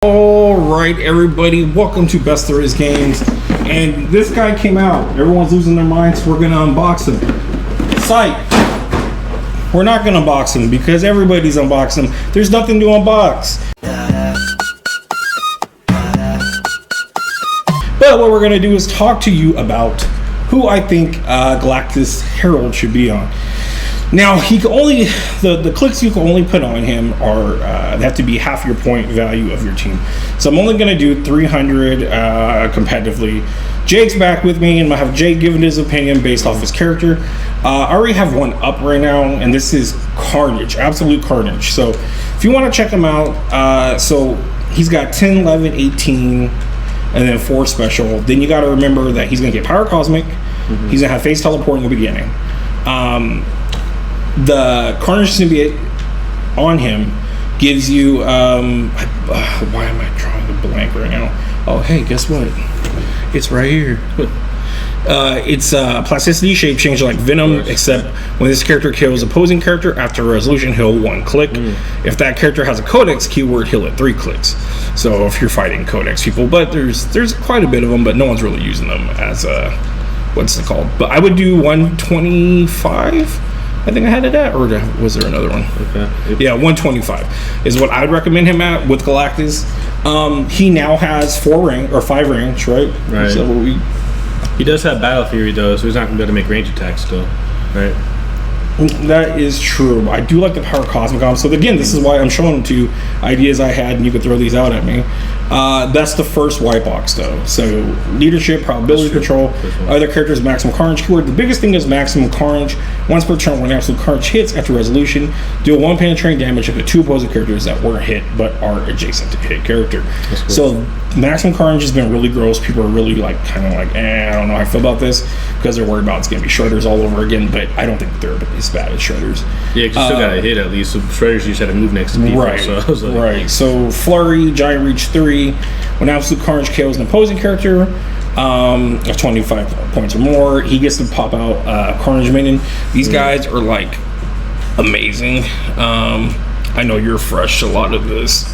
Alright everybody, welcome to Best There Is Games. And this guy came out. Everyone's losing their minds, so we're gonna unbox him. Psych! We're not gonna unbox him because everybody's unboxing him. There's nothing to unbox. But what we're gonna do is talk to you about who I think Galactus Herald should be on. Now, he can only, the clicks you can only put on him are, they have to be half your point value of your team. So I'm only going to do 300 competitively. Jake's back with me, and I'm going to have Jake giving his opinion based off his character. I already have one up right now, and this is Carnage, absolute Carnage. So if you want to check him out, so he's got 10, 11, 18, and then 4 special. Then you got to remember that he's going to get Power Cosmic. He's going to have Phase Teleport in the beginning. The Carnage symbiote on him gives you why am I drawing a blank right now? Oh hey, guess what? It's right here. It's plasticity shape change like Venom, except when this character kills opposing character after resolution, he'll 1 click. If that character has a codex keyword, he'll hit 3 clicks. So if you're fighting codex people, but there's quite a bit of them, but no one's really using them as what's it called? But I would do 125. I think I had it at, or was there another one? Okay. Yeah, 125 is what I would recommend him at with Galactus. He now has 5 range, right? Right. So he does have Battle Fury though, so he's not gonna be able to make range attacks still, right? That is true. I do like the Power Cosmic on. So again, this is why I'm showing 2 ideas I had, and you could throw these out at me. That's the first white box though. So leadership, probability control, other characters, maximum carnage keyword. The biggest thing is maximum carnage. Once per turn, when absolute carnage hits after resolution, deal 1 penetrating damage up to 2 opposing characters that weren't hit but are adjacent to hit character. Cool. So maximum carnage has been really gross. People are really kind of like, I don't know how I feel about this, because they're worried about it's going to be shredders all over again. But I don't think they're as bad as shredders. Yeah, you still got to hit at least. So shredders, you just had to move next to people. Right. So I was like, right. So flurry, giant reach 3. When absolute carnage kills an opposing character of 25 points or more, he gets to pop out Carnage Minion. These guys are like amazing. I know you're fresh a lot of this.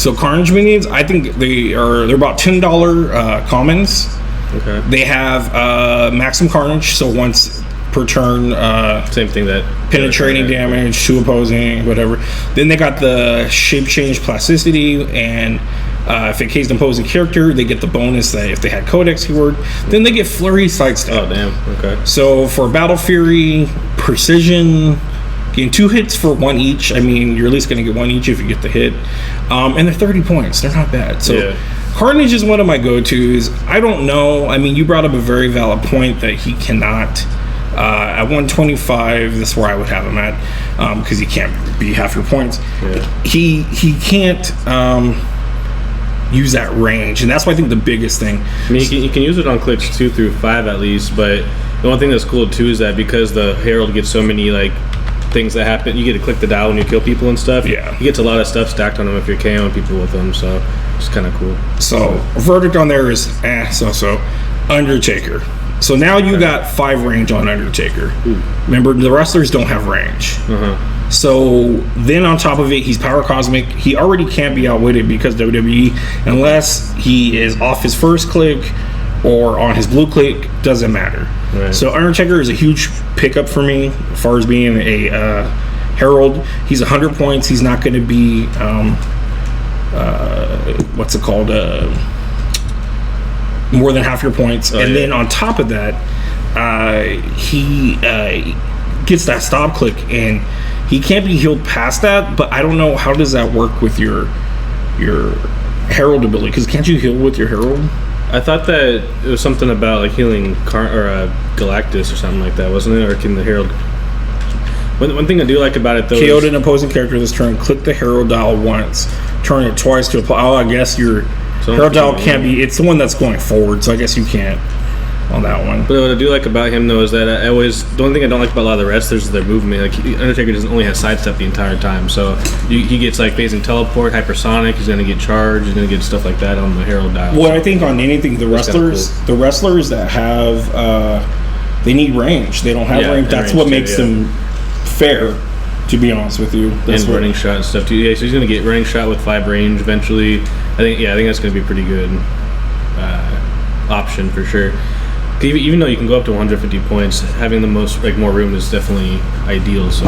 So Carnage Minions, I think they're about $10 commons. Okay. They have maximum carnage, so once per turn, same thing, that penetrating damage to opposing, whatever. Then they got the shape change plasticity, and if it kills an opposing character, they get the bonus that if they had codex keyword. Then they get flurry sidestep. Oh damn. Okay. So for Battle Fury, precision, getting 2 hits for 1 each. I mean, you're at least going to get 1 each if you get the hit. And they're 30 points. They're not bad. So yeah. Carnage is one of my go-tos. I don't know. I mean, you brought up a very valid point that he cannot. At 125, that's where I would have him at, because he can't be half your points. Yeah. He can't use that range, and that's why I think the biggest thing. I mean, you can use it on clicks 2 through 5 at least, but the one thing that's cool too is that because the Herald gets so many things that happen, you get to click the dial when you kill people and stuff. Yeah, he gets a lot of stuff stacked on him if you're KOing people with them, so it's kind of cool. So verdict on there is so Undertaker. So now you got 5 range on Undertaker. Remember, the wrestlers don't have range. So then on top of it, he's Power Cosmic. He already can't be outwitted because WWE, unless he is off his first click or on his blue click, doesn't matter. Right. So Undertaker is a huge pickup for me as far as being a Herald. He's 100 points. He's not going to be what's it called? More than half your points. Then on top of that, he gets that stop click, and he can't be healed past that. But I don't know, how does that work with your Herald ability? Because can't you heal with your Herald? I thought that it was something about healing Galactus or something like that, wasn't it? Or can the Herald? One thing I do like about it though, KO'd an opposing character this turn. Click the Herald dial once, turn it twice to apply. Oh, I guess your Herald dial can't be. It's the one that's going forward, so I guess you can't on that one. But what I do like about him though is that the only thing I don't like about a lot of the wrestlers is their movement. Undertaker doesn't only have sidestep the entire time, so he gets phasing teleport, hypersonic. He's gonna get charged. He's gonna get stuff like that on the Herald dial. Well, I think on anything, the wrestlers that have they need range. They don't have range. That's what makes them fair. To be honest with you, and running shot and stuff too. Yeah, so he's gonna get running shot with 5 range eventually. I think that's gonna be a pretty good option for sure. Even though you can go up to 150 points, having the most more room is definitely ideal. So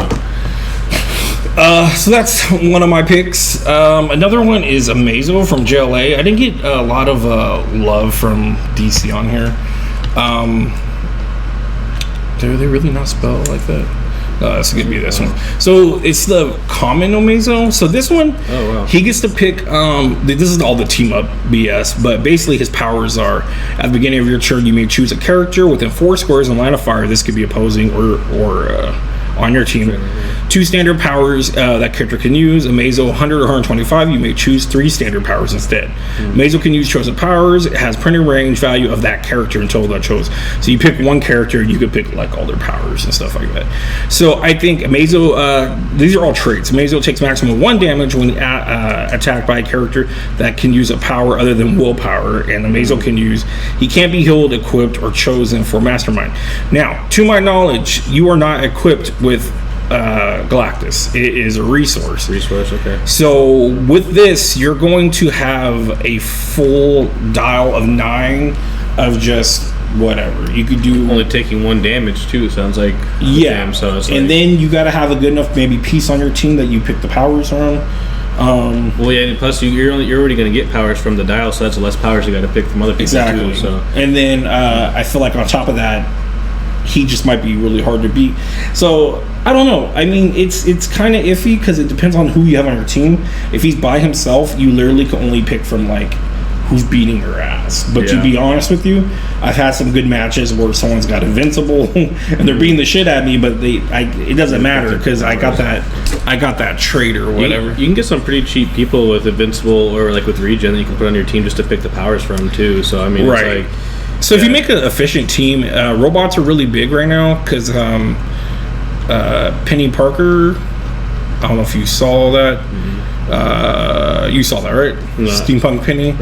that's one of my picks. Another one is Amazo from JLA. I didn't get a lot of love from DC on here. Do they really not spell like that? It's gonna be this one. So it's the common Amazo. So this one, he gets to pick. This is all the team up BS, but basically his powers are: at the beginning of your turn, you may choose a character within 4 squares in line of fire. This could be opposing or on your team. 2 standard powers that character can use. Amazo 100 or 125. You may choose 3 standard powers instead. Amazo can use chosen powers. It has printed range value of that character until that chose. So you pick one character, you could pick all their powers and stuff like that. So I think Amazo, these are all traits. Amazo takes maximum 1 damage when attacked by a character that can use a power other than willpower, and Amazo can use. He can't be healed, equipped, or chosen for Mastermind. Now, to my knowledge, you are not equipped with Galactus. It is a resource. Okay. So with this, you're going to have a full dial of 9 of just whatever you could do. Only taking 1 damage too. Sounds like so it's then you got to have a good enough maybe piece on your team that you pick the powers from. And plus you're already going to get powers from the dial, so that's less powers you got to pick from other people too. So and then I feel like on top of that, he just might be really hard to beat. So I don't know. I mean, it's kind of iffy because it depends on who you have on your team. If he's by himself, you literally can only pick from who's beating your ass. But to be honest with you, I've had some good matches where someone's got invincible and they're beating the shit at me, but it doesn't matter because I got that trait or whatever. You can get some pretty cheap people with invincible or with regen that you can put on your team just to pick the powers from too. So I mean, right. So if you make an efficient team, robots are really big right now because Penny Parker, I don't know if you saw that. You saw that, right? No. Steampunk Penny.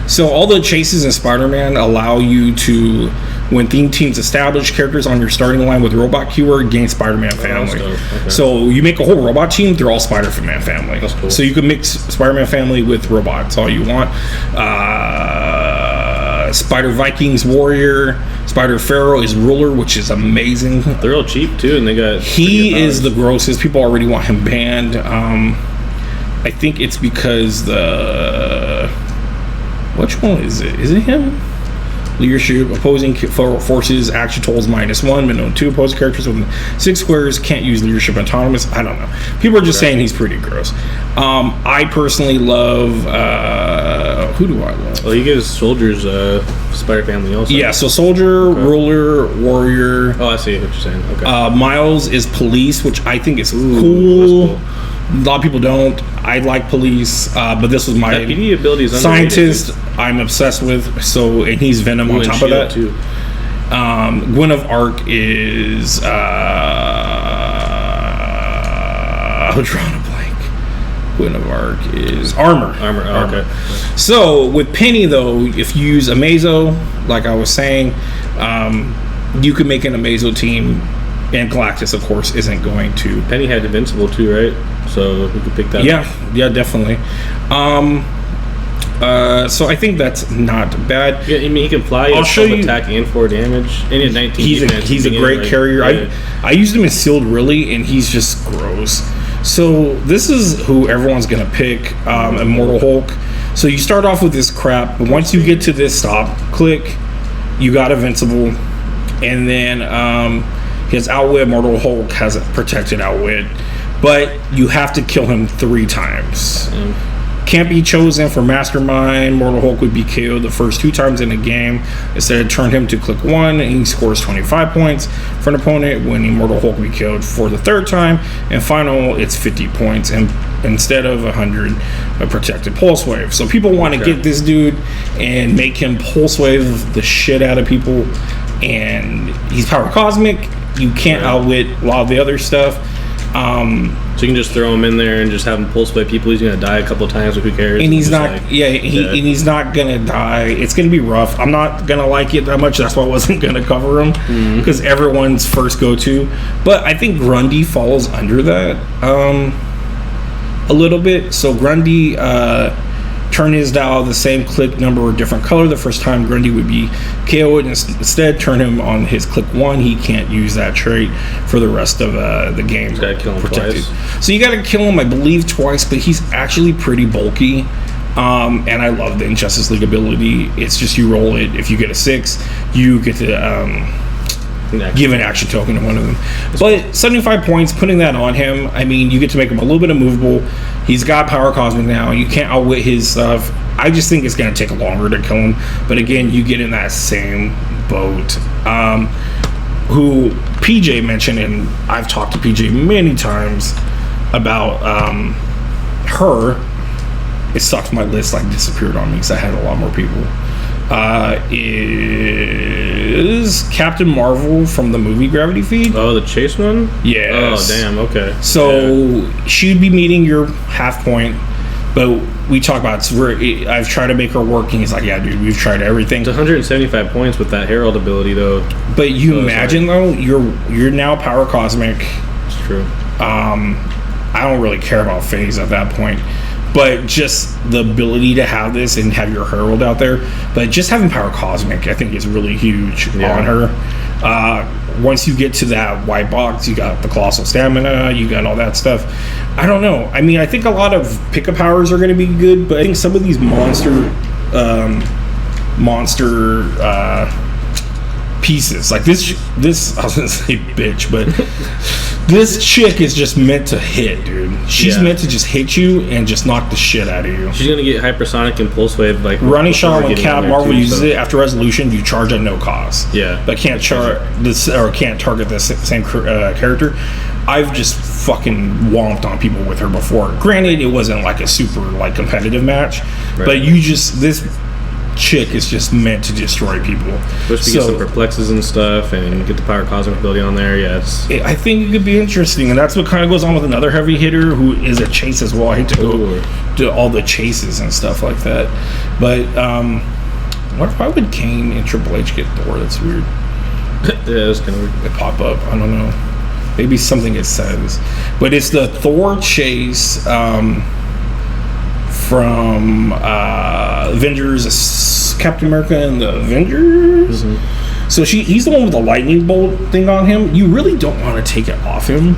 So all the chases in Spider-Man allow you to, when theme teams establish characters on your starting line with robot keyword, gain Spider-Man family. Okay. So you make a whole robot team, they're all Spider-Man family. That's cool. So you can mix Spider-Man family with robots all you want. Spider Vikings Warrior, Spider Pharaoh is Ruler, which is amazing. They're all cheap too, and they got. He is the grossest. People already want him banned. I think it's because which one is it? Is it him? Leadership, opposing forces, action totals -1, minimum 2 opposing characters within 6 squares can't use leadership autonomous. I don't know. People are just saying he's pretty gross. I personally love. Who do I love? Well, you get his soldiers, Spider Family also. Yeah, so soldier, ruler, warrior. Oh, I see what you're saying. Okay. Miles is police, which I think is cool. Cool. A lot of people don't. I like police, but this was my PD ability is scientist. I'm obsessed with. So, and he's Venom on top of that too. Gwen of Arc is. I'm drawing a blank. Gwen of Arc is Armor. Okay. So with Penny though, if you use Amazo, like I was saying, you can make an Amazo team. And Galactus, of course, isn't going to. Penny had Invincible too, right? So we could pick that. Yeah, definitely. So I think that's not bad. Yeah, I mean, he can fly. I'll show you. Attack and 4 damage. And he had 19. He's a great carrier. Yeah. I used him in Sealed really, and he's just gross. So this is who everyone's gonna pick. Immortal Hulk. So you start off with this crap, but once you get to this stop click, you got Invincible, and then his Outwit. Mortal Hulk has a protected Outwit, but you have to kill him 3 times. Can't be chosen for Mastermind. Mortal Hulk would be KO'd the first 2 times in a game. Instead, turn him to click 1, and he scores 25 points for an opponent. When Immortal Hulk would be KO'd for the 3rd time, and final, it's 50 points, and instead of 100, a protected Pulse Wave. So people want to get this dude and make him Pulse Wave the shit out of people, and he's Power Cosmic. You can't outwit a lot of the other stuff. So you can just throw him in there and just have him pulse by people. He's gonna die a couple of times, but who cares? And he's not, and he's not gonna die. It's gonna be rough. I'm not gonna like it that much. That's why I wasn't gonna cover him, because everyone's first go-to. But I think Grundy falls under that a little bit. So Grundy turn his dial the same click number or different color. The first time Grundy would be KO'd. Instead, turn him on his click 1. He can't use that trait for the rest of the game. You gotta kill him twice. So you gotta kill him, I believe, twice, but he's actually pretty bulky. And I love the Injustice League ability. It's just you roll it. If you get a 6, you get to give an action token to one of them. But 75 points, putting that on him, I mean, you get to make him a little bit immovable. He's got Power Cosmic now. You can't outwit his stuff. I just think it's going to take longer to kill him. But again, you get in that same boat. Who PJ mentioned, and I've talked to PJ many times about her. It sucked. My list like disappeared on me because I had a lot more people. Is Captain Marvel from the movie Gravity Feed? Oh, the chase one? Yes. Oh, damn, okay. So she'd be meeting your half point, but we talk about I've tried to make her work, and he's like, yeah, dude, we've tried everything. It's 175 points with that Herald ability, though. But you imagine, though, you're now Power Cosmic. It's true. I don't really care about phase at that point. But just the ability to have this and have your Herald out there, but just having Power Cosmic, I think, is really huge on her. Once you get to that white box, you got the Colossal Stamina, you got all that stuff. I don't know. I mean, I think a lot of pickup powers are going to be good, but I think some of these monster pieces, like this I was gonna say bitch, but this chick is just meant to hit, dude. She's meant to just hit you and just knock the shit out of you. She's gonna get hypersonic and pulse wave, like running shot. When Cap Marvel uses it after resolution, you charge at no cost. But can't can't target the same character. I've just fucking womped on people with her before. Granted, it wasn't like a super like competitive match, but this chick is just meant to destroy people. Supposed to get some perplexes and stuff, and get the Power Cosmic ability on there. I think it could be interesting, and that's what kind of goes on with another heavy hitter who is a chase as well. I hate to go to all the chases and stuff like that, but why would Kane and Triple H get Thor? That's weird. That's kind of weird. They pop up. I don't know. Maybe something it says, but it's the Thor chase. From Avengers, Captain America and the Avengers. So he's the one with the lightning bolt thing on him. You really don't want to take it off him,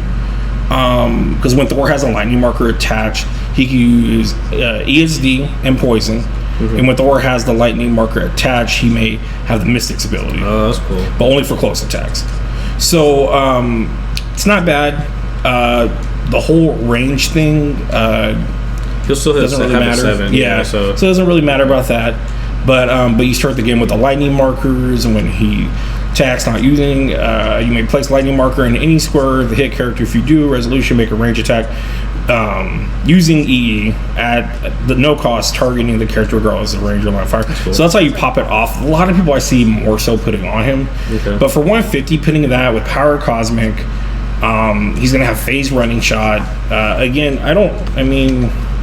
because when Thor has a lightning marker attached, he can use ESD and poison. And when Thor has the lightning marker attached, he may have the Mystic's ability. Oh, that's cool. But only for close attacks. So it's not bad. The whole range thing. He'll still doesn't really matter. 7, so it doesn't really matter about that. But you start the game with the lightning markers, and when he attacks not using, you may place lightning marker in any square of the hit character. If you do, resolution, make a range attack using EE at the no cost, targeting the character regardless of range or line of fire. Cool. So that's how you pop it off. A lot of people I see more so putting on him. But for 150, putting that with Power Cosmic, he's gonna have phase running shot.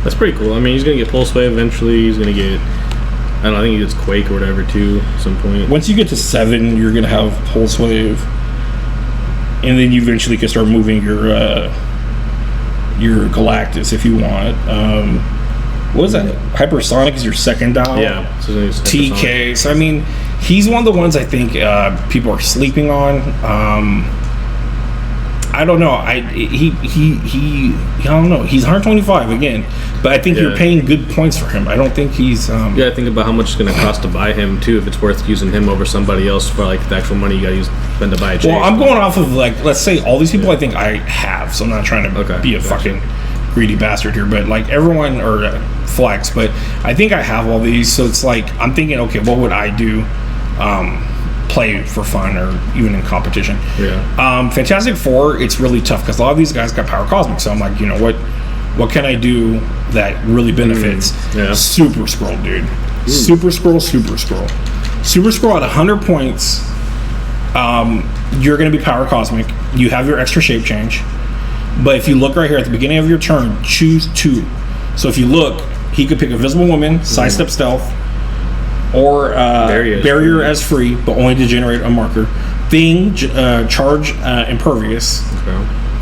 That's pretty cool. I mean, he's gonna get pulse wave eventually. He's gonna get, I think he gets quake or whatever too at some point. Once you get to 7, you're gonna have pulse wave, and then you eventually can start moving your Galactus if you want. What is that? Hypersonic is your second dial. So TK. So I mean, he's one of the ones I think people are sleeping on. I don't know. I don't know. He's 125 again, but I think you're paying good points for him. I don't think he's. I think about how much it's going to cost to buy him too. If it's worth using him over somebody else for like the actual money you got to spend to buy a chase. Well, I'm going off of like, let's say all these people I think I have. So I'm not trying to be a fucking greedy bastard here, but like everyone or flex. But I think I have all these. So it's like I'm thinking, okay, what would I do? Play for fun or even in competition. Fantastic Four, it's really tough because a lot of these guys got Power Cosmic, so I'm like, you know what can I do that really benefits? Super Scroll, dude. Super Scroll at 100 points. You're gonna be Power Cosmic. You have your extra shape change. But if you look right here at the beginning of your turn, choose 2. So if you look, he could pick Invisible Woman, Sidestep Stealth, or Barrier as free, but only to generate a marker. Thing, Charge Impervious,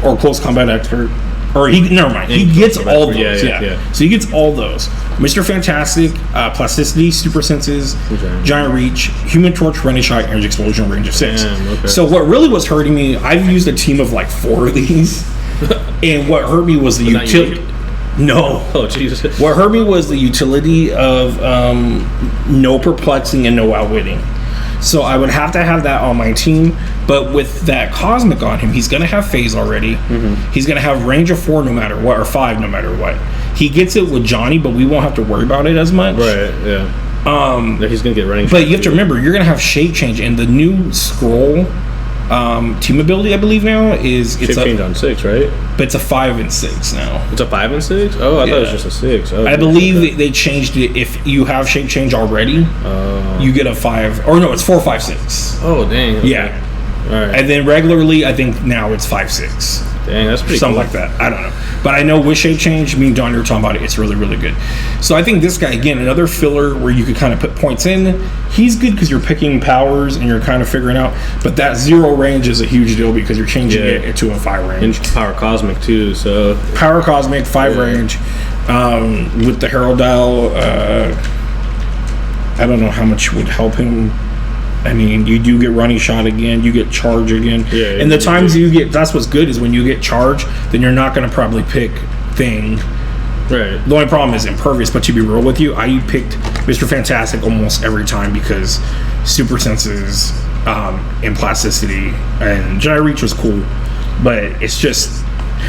or Close Combat Expert. Or he gets all those. Yeah. So he gets all those. Mr. Fantastic, Plasticity, Super Senses, Giant Reach, Human Torch, Running Shot, Energy Explosion, range of 6. So what really was hurting me, I've used a team of like 4 of these, and what hurt me was the utility. No. Oh, Jesus. What hurt me was the utility of no Perplexing and no Outwitting. So I would have to have that on my team, but with that Cosmic on him, he's going to have Phase already. He's going to have range of 4 no matter what, or 5 no matter what. He gets it with Johnny, but we won't have to worry about it as much. Right, yeah. He's going to get running. But you have to remember, you're going to have Shape Change, and the new Scroll team ability, I believe now, is... Shape Change on 6, right? But it's a 5 and 6 now. It's a 5 and 6? Oh, I thought it was just a 6. Oh, I believe they changed it. If you have Shape Change already, you get a 5. Or no, it's 4, 5, 6. Oh, dang. Okay. Yeah. All right. And then regularly, I think now it's 5, 6. Dang, that's pretty Something cool. like that. I don't know. But I know with Shape Change, me and Don, you were talking about it, it's really, really good. So I think this guy, again, another filler where you could kind of put points in. He's good because you're picking powers and you're kind of figuring out. But that 0 range is a huge deal because you're changing it to a 5 range. And Power Cosmic, too, so... Power Cosmic, 5 range. With the Herald dial, I don't know how much would help him. I mean, you do get Running Shot again, you get Charge again. Yeah, and the times you get, that's what's good, is when you get Charge, then you're not going to probably pick Thing. Right. The only problem is Impervious, but to be real with you, I picked Mr. Fantastic almost every time because Super Senses and Plasticity and Giant Reach was cool. But it's just...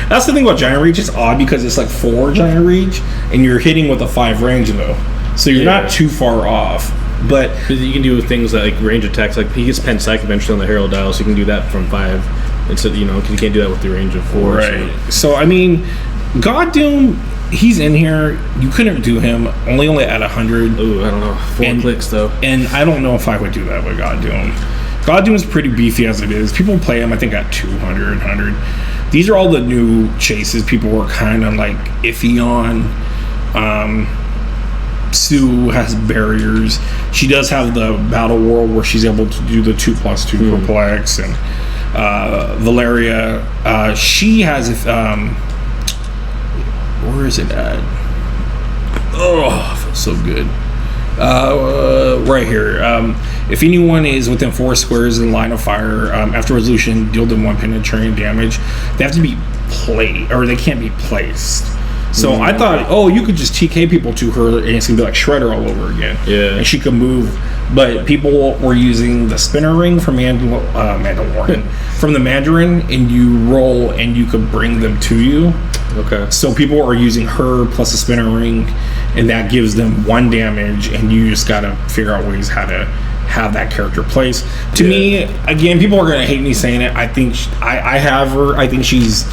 That's the thing about Giant Reach, it's odd because it's like 4 Giant Reach, and you're hitting with a 5 range though. So you're not too far off. But you can do things like range attacks, like he gets Pen Psych eventually on the Herald dial, so you can do that from 5 instead. Because you can't do that with the range of 4. Right. So I mean, God Doom, he's in here. You couldn't do him only at 100. Ooh, I don't know. 4 clicks though. And I don't know if I would do that with God Doom. God Doom is pretty beefy as it is. People play him, I think, at 200, 100. These are all the new chases people were kind of like iffy on. Sue has barriers. She does have the Battle World where she's able to do the 2+2 perplex, and Valeria, she has where is it at? Oh, it feels so good. Right here. If anyone is within 4 squares in line of fire, after resolution, deal them 1 penetrating damage. They have to be played, or they can't be placed. So I thought, you could just TK people to her and it's gonna be like Shredder all over again. Yeah. And she could move. But people were using the spinner ring from Mandalorian, from the Mandarin, and you roll and you could bring them to you. Okay. So people are using her plus the spinner ring, and that gives them 1 damage, and you just gotta figure out ways how to have that character placed. To me, again, people are gonna hate me saying it. I think I have her. I think she's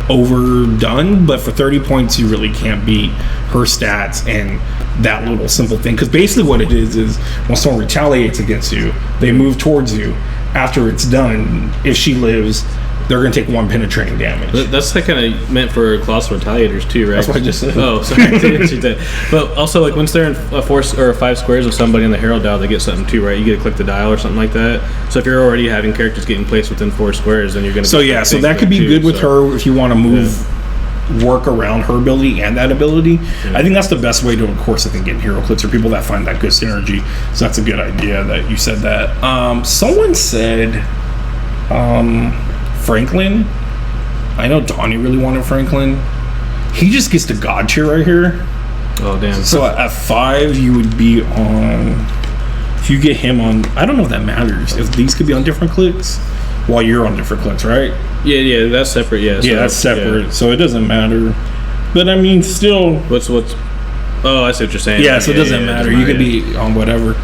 overdone, but for 30 points you really can't beat her stats and that little simple thing, because basically what it is when someone retaliates against you, they move towards you. After it's done, if she lives, they're going to take 1 penetrating damage. That's like kind of meant for colossal retaliators too, right? That's what I just said. Oh, sorry. But also, like, once they're in a 4 or 5 squares with somebody in the Herald dial, they get something too, right? You get to click the dial or something like that. So if you're already having characters getting placed within 4 squares, then you're going to... So that could be good with her if you want to move... work around her ability and that ability. I think that's the best way to, of course, I think, get Heroclix, or people that find that good synergy. So that's a good idea that you said that. Someone said Franklin. I know Donnie really wanted Franklin. He just gets the God tier right here. Oh, damn. So at 5 you would be on, if you get him on, I don't know if that matters, if these could be on different clicks while you're on different clicks, right? Yeah, that's separate. Yeah, that's separate. So it doesn't matter. But I mean, still. What's? Oh, I see what you're saying. Yeah, so it doesn't matter. You could be on whatever.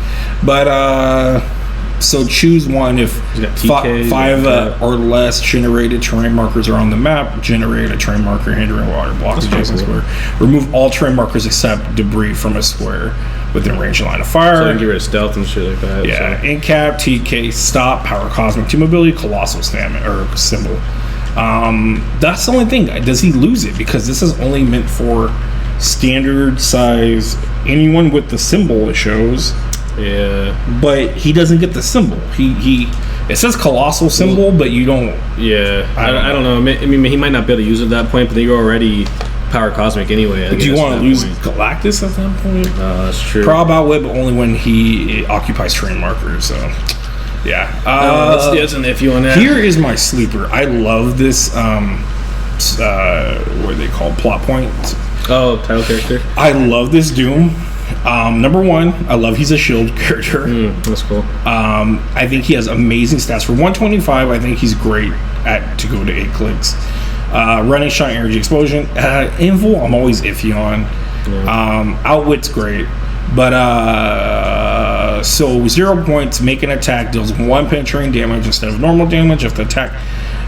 But so choose one if TK, 5 or less generated terrain markers are on the map. Generate a terrain marker hindering water block adjacent square. Remove all terrain markers except debris from a square within range line of fire. So I can get rid of stealth and shit like that. Yeah, Incap, TK, stop, power cosmic, team ability, colossal stamina or symbol. That's the only thing. Does he lose it? Because this is only meant for standard size, anyone with the symbol it shows. Yeah. But he doesn't get the symbol. It says colossal symbol, but you don't. Yeah. I don't know. I mean, he might not be able to use it at that point, but then you're already power cosmic anyway. But do you want to lose Galactus at that point? That's true. Prob outwit, but only when he occupies terrain markers. So, yeah. That's an iffy on that. Here is my sleeper. I love this. What are they called? Plot point. Oh, title character. I love this Doom. Number one, I love he's a shield character. That's cool. I think he has amazing stats. For 125, I think he's great to go to 8 clicks. Running shot, energy explosion. Invul, I'm always iffy on. Yeah. Outwit's great. But, so 0 points, make an attack, deals 1 penetrating damage instead of normal damage. If the attack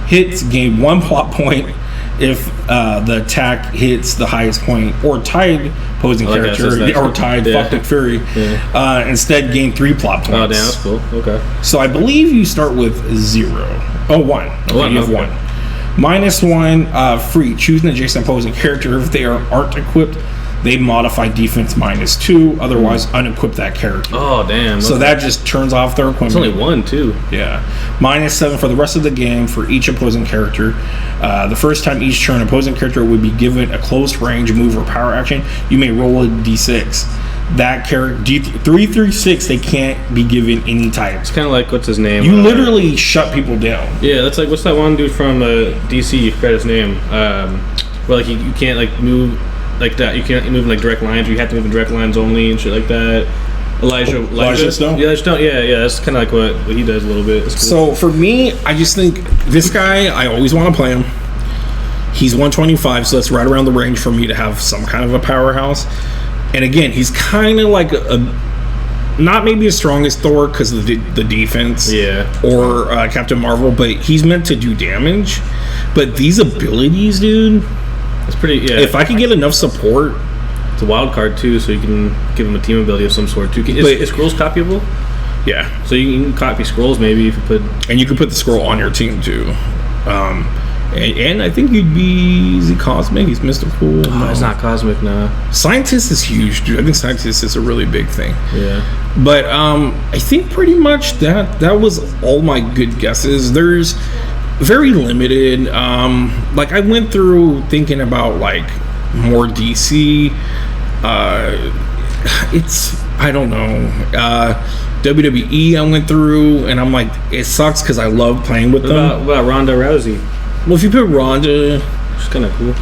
hits, gain 1 plot point. If the attack hits the highest point or tied opposing character or tied fucked Fury, instead gain 3 plot points. Oh, damn, that's cool. Okay. So I believe you start with 0. Oh, 1. Okay, you have 1. -1, free. Choose an adjacent opposing character. If they aren't equipped, they modify defense -2. Otherwise, unequip that character. Oh, damn. So that just turns off their equipment. It's only 1, too. Yeah. -7 for the rest of the game for each opposing character. The first time each turn, opposing character would be given a close range move or power action. You may roll a d6. That character, 3 through 6, they can't be given any type. It's kind of like, what's his name? You literally shut people down. Yeah, that's like, what's that one dude from DC? You forgot his name. Well, like, you can't, like, move like that. You can't move in, like, direct lines. You have to move in direct lines only and shit like that. Elijah Stone? Yeah, Stone. Yeah, that's kind of like what he does a little bit. Cool. So, for me, I just think this guy, I always want to play him. He's 125, so that's right around the range for me to have some kind of a powerhouse. And again, he's kind of like not maybe as strong as Thor because of the defense, or Captain Marvel, but he's meant to do damage. But these abilities, dude, it's pretty. Yeah. If I could get enough support, it's a wild card too, so you can give him a team ability of some sort too. Is Scrolls copyable? Yeah. So you can copy Scrolls maybe if you put. And you can put the scroll on your team too. And I think he'd be, is he cosmic? He's mystical. Oh, no. It's not cosmic, nah. Scientist is huge, dude. I think scientist is a really big thing. Yeah. But I think pretty much that was all my good guesses. There's very limited. Like I went through thinking about like more DC. It's, I don't know. WWE I went through, and I'm like, it sucks because I love playing with them. What about Ronda Rousey? Well, if you put Ronda, she's kind of cool.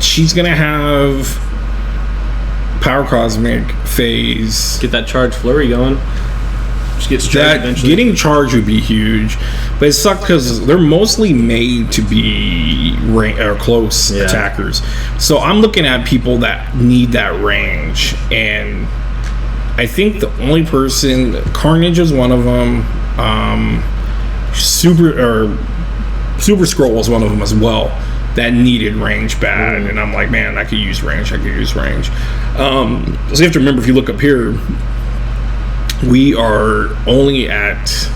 She's gonna have power cosmic phase. Get that charge flurry going. Just gets charged eventually. Getting charged would be huge, but it sucks because they're mostly made to be close attackers. So I'm looking at people that need that range, and I think the only person, Carnage is one of them. Super Scroll was one of them as well that needed range bad, and I'm like, man, I could use range. So you have to remember, if you look up here, we are only at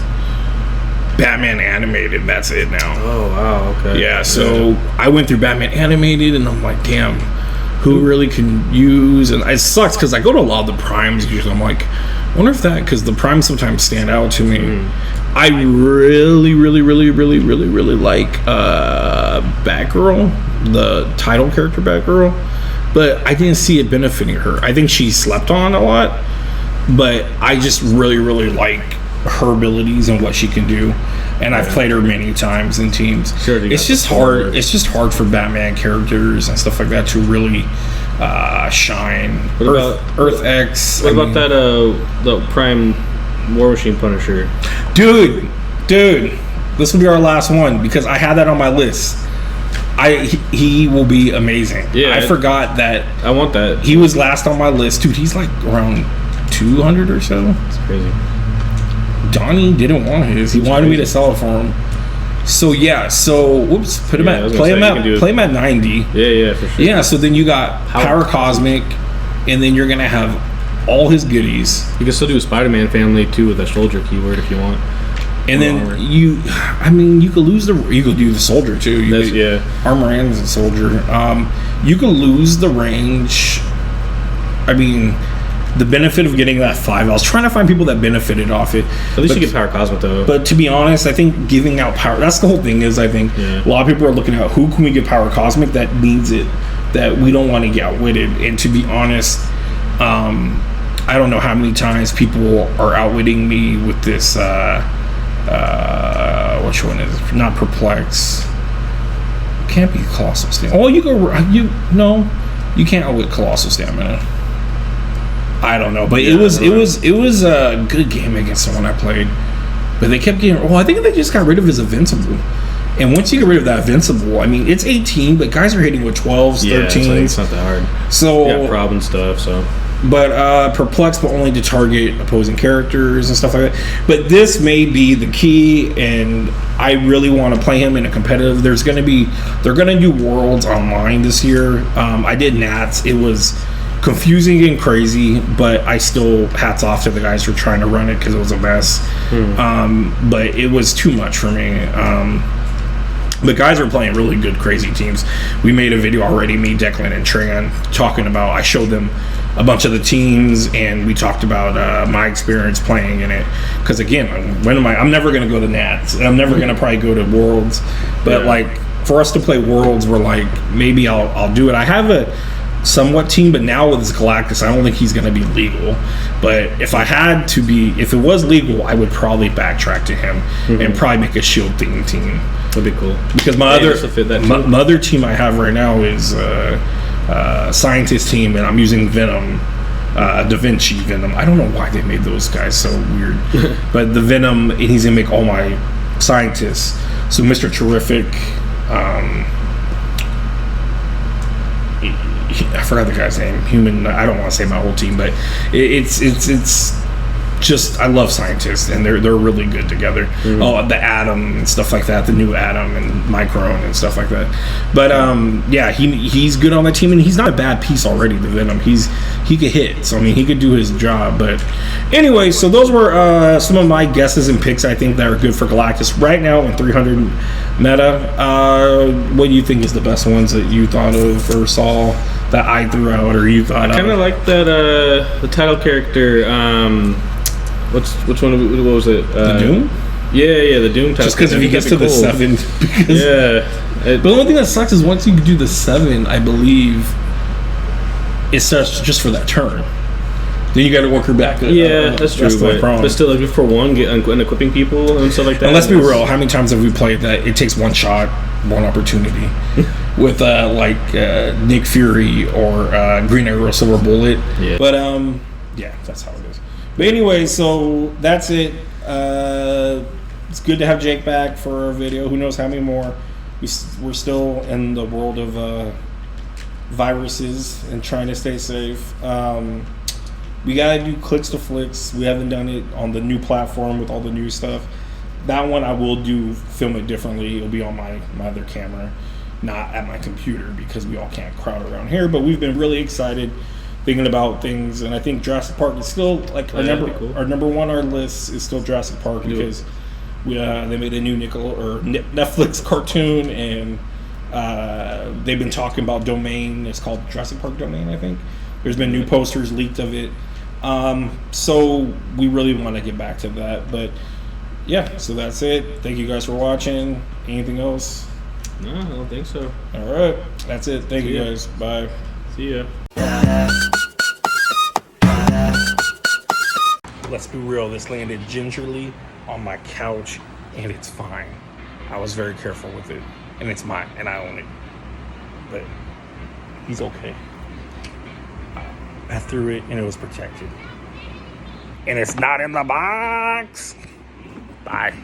Batman Animated. That's it now. Oh wow, okay. Yeah, so I went through Batman Animated, and I'm like, damn, who really can use? And it sucks because I go to a lot of the primes usually. I'm like, I wonder if that, because the primes sometimes stand out to me. I really like Batgirl, the title character Batgirl, but I didn't see it benefiting her. I think she slept on a lot, but I just really like her abilities and what she can do. And I've played her many times in teams. Sure, it's just hard. It's just hard for Batman characters and stuff like that to really shine. Earth X. What about that the Prime War Machine Punisher? Dude, this will be our last one because I had that on my list. He will be amazing. Yeah, I forgot that. I want that. He was last on my list, dude. He's like around 200 or so. That's crazy. Donnie didn't want his. He wanted me to sell it for him. So yeah. So whoops. Play him at 90. Yeah, for sure. Yeah. So then you got Power Cosmic, and then you're gonna have all his goodies. You can still do a Spider-Man family too with a soldier keyword if you want. And then armor. you could do the soldier too. Armor and the soldier. You could lose the range. I mean, the benefit of getting that 5. I was trying to find people that benefited off it. At least you get power cosmic though. But to be honest, I think giving out power, that's the whole thing is, I think a lot of people are looking at who can we get power cosmic that needs it, that we don't want to get outwitted. And to be honest, I don't know how many times people are outwitting me with this, which one is it? Not perplex. Can't be colossal stamina. Oh, you can't outwit colossal stamina. I don't know, but it was a good game against someone I played, but they kept getting. Well, I think they just got rid of his invincible, and once you get rid of that invincible, I mean, it's 18, but guys are hitting with 12s, 13s. It's not that hard. So yeah, prob and stuff. So, but perplex, but only to target opposing characters and stuff like that. But this may be the key, and I really want to play him in a competitive. They're gonna do worlds online this year. I did Nats. It was confusing and crazy, but I still hats off to the guys for trying to run it because it was a mess. But it was too much for me. The guys were playing really good, crazy teams. We made a video already, me, Declan, and Tran, talking about. I showed them a bunch of the teams, and we talked about my experience playing in it. Because again, I'm never going to go to Nats, and I'm never going to probably go to Worlds. But like for us to play Worlds, we're like, maybe I'll do it. I have a somewhat team, but now with this Galactus, I don't think he's going to be legal. But if it was legal, I would probably backtrack to him and probably make a shield themed team. That'd be cool. Because my other team I have right now is scientist team, and I'm using Venom, Da Vinci Venom. I don't know why they made those guys so weird, but the Venom, and he's gonna make all my scientists. So Mr. Terrific. I forgot the guy's name. Human. I don't want to say my whole team, but it's just, I love scientists, and they're really good together. Oh, the Atom and stuff like that, the new Atom and Micron and stuff like that. But he's good on the team, and he's not a bad piece already. The Venom, he could hit, so I mean he could do his job. But anyway, so those were some of my guesses and picks I think that are good for Galactus right now in 300 meta. What do you think is the best ones that you thought of or saw that I threw out or you thought of? I kind of like that the title character. Which one? What was it? The Doom? Yeah, the Doom title. Just because if he gets to the 7. But the only thing that sucks is once you do the 7, I believe it starts just for that turn. Then you got to work her back. That's true. But still, like for one, and equipping people and stuff like that. And let's be real. How many times have we played that? It takes one shot, one opportunity, with Nick Fury or Green Arrow, Silver Bullet. Yeah. But that's how it is. But anyway, so that's it. It's good to have Jake back for our video. Who knows how many more? We're still in the world of viruses and trying to stay safe. We gotta do clicks to flicks. We haven't done it on the new platform with all the new stuff. That one I will film it differently. It'll be on my other camera, not at my computer, because we all can't crowd around here. But we've been really excited thinking about things, and I think Jurassic Park is still like our number one on our list is still Jurassic Park because they made a new Netflix cartoon, and they've been talking about Domain. It's called Jurassic Park Domain, I think. There's been new posters leaked of it, so we really want to get back to that. But yeah, so that's it. Thank you guys for watching. Anything else? No, I don't think so. All right, that's it. Thank you guys. Bye. See ya. Let's be real, this landed gingerly on my couch, and it's fine. I was very careful with it, and it's mine, and I own it. But he's okay. I threw it, and it was protected. And it's not in the box. Bye.